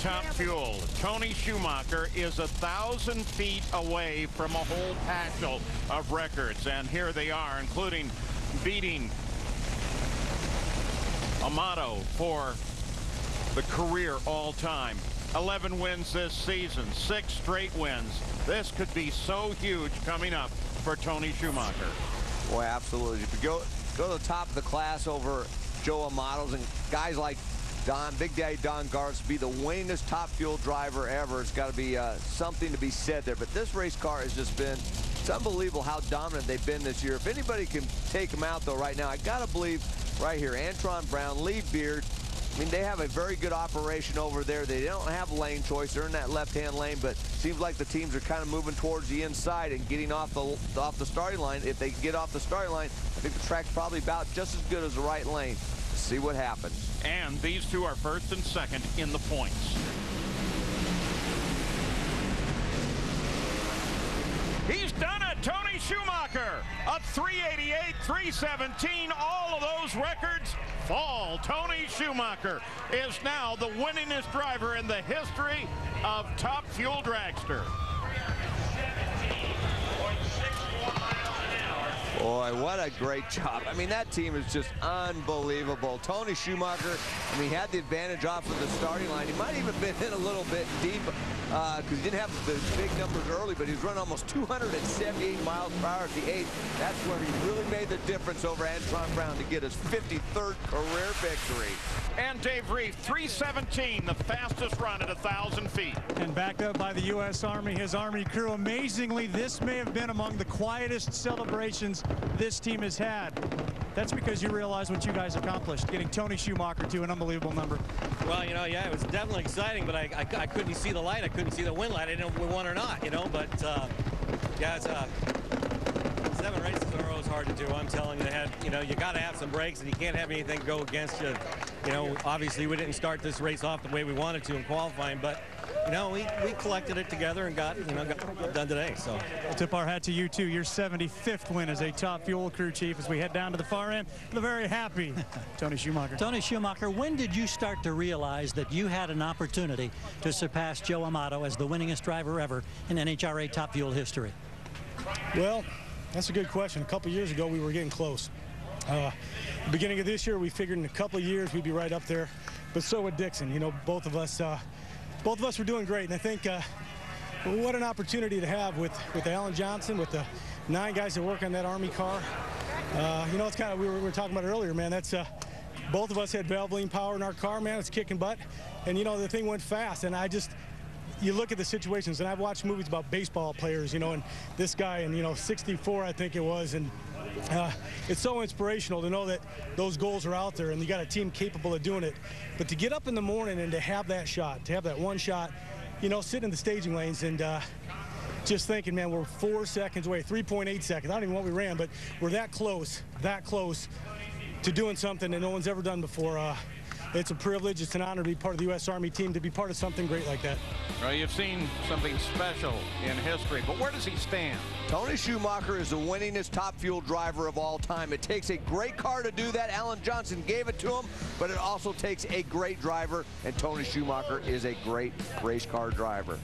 Top Fuel. Tony Shoemaker is 1,000 feet away from a whole patch of records, and here they are, including beating Amato for the career all-time. 11 wins this season, 6 straight wins. This could be so huge coming up for Tony Shoemaker. Boy, absolutely. If you go to the top of the class over Joe Amato's, and guys like Big Daddy Don Garza be the winningest Top Fuel driver ever, it's got to be something to be said there. But this race car has just been, it's unbelievable how dominant they've been this year. If anybody can take them out, though, right now, I got to believe right here, Antron Brown, Lee Beard. I mean, they have a very good operation over there. They don't have lane choice. They're in that left-hand lane, but it seems like the teams are kind of moving towards the inside and getting off the starting line. If they get off the starting line, I think the track's probably about just as good as the right lane. Let's see what happens. And these two are first and second in the points. He's done it, Tony Shoemaker. A 388, 317, all of those records fall. Tony Shoemaker is now the winningest driver in the history of Top Fuel Dragster. Boy, what a great job. I mean, that team is just unbelievable. Tony Shoemaker, I mean, he had the advantage off of the starting line. He might even been in a little bit deep because he didn't have the big numbers early, but he's run almost 278 miles per hour at the 8th. That's where he really made the difference over Antron Brown to get his 53rd career victory. And Dave Reef, 317, the fastest run at 1,000 feet. And backed up by the U.S. Army, his Army crew. Amazingly, this may have been among the quietest celebrations this team has had. That's because you realize what you guys accomplished, getting Tony Shoemaker to an unbelievable number. Well, you know, yeah, it was definitely exciting, but I couldn't see the light. I couldn't see the win light. I didn't know if we won or not, you know, but yeah, it's 7 races in a row is hard to do. I'm telling you, you got to have some breaks, and you can't have anything go against you. You know, obviously we didn't start this race off the way we wanted to in qualifying, but you know, we collected it together and got done today. So we'll tip our hat to you too. Your 75th win as a Top Fuel crew chief as we head down to the far end. The very happy Tony Shoemaker. Tony Shoemaker, when did you start to realize that you had an opportunity to surpass Joe Amato as the winningest driver ever in NHRA Top Fuel history? Well, that's a good question. A couple years ago, we were getting close. Beginning of this year, we figured in a couple of years we'd be right up there. But so would Dixon. You know, both of us were doing great. And I think what an opportunity to have with Alan Johnson, with the 9 guys that work on that Army car. You know, it's kind of, we were talking about it earlier, man. That's both of us had Valvoline power in our car, man. It's kicking butt. And, you know, the thing went fast. And you look at the situations, and I've watched movies about baseball players, you know, and this guy in, you know, 64, I think it was, and it's so inspirational to know that those goals are out there and you got a team capable of doing it. But to get up in the morning and to have that shot, to have that one shot, you know, sitting in the staging lanes and just thinking, man, we're 4 seconds away, 3.8 seconds. I don't even know what we ran, but we're that close to doing something that no one's ever done before. It's a privilege, it's an honor to be part of the U.S. Army team, to be part of something great like that. Well, you've seen something special in history, but where does he stand? Tony Shoemaker is the winningest Top Fuel driver of all time. It takes a great car to do that. Alan Johnson gave it to him, but it also takes a great driver, and Tony Shoemaker is a great race car driver.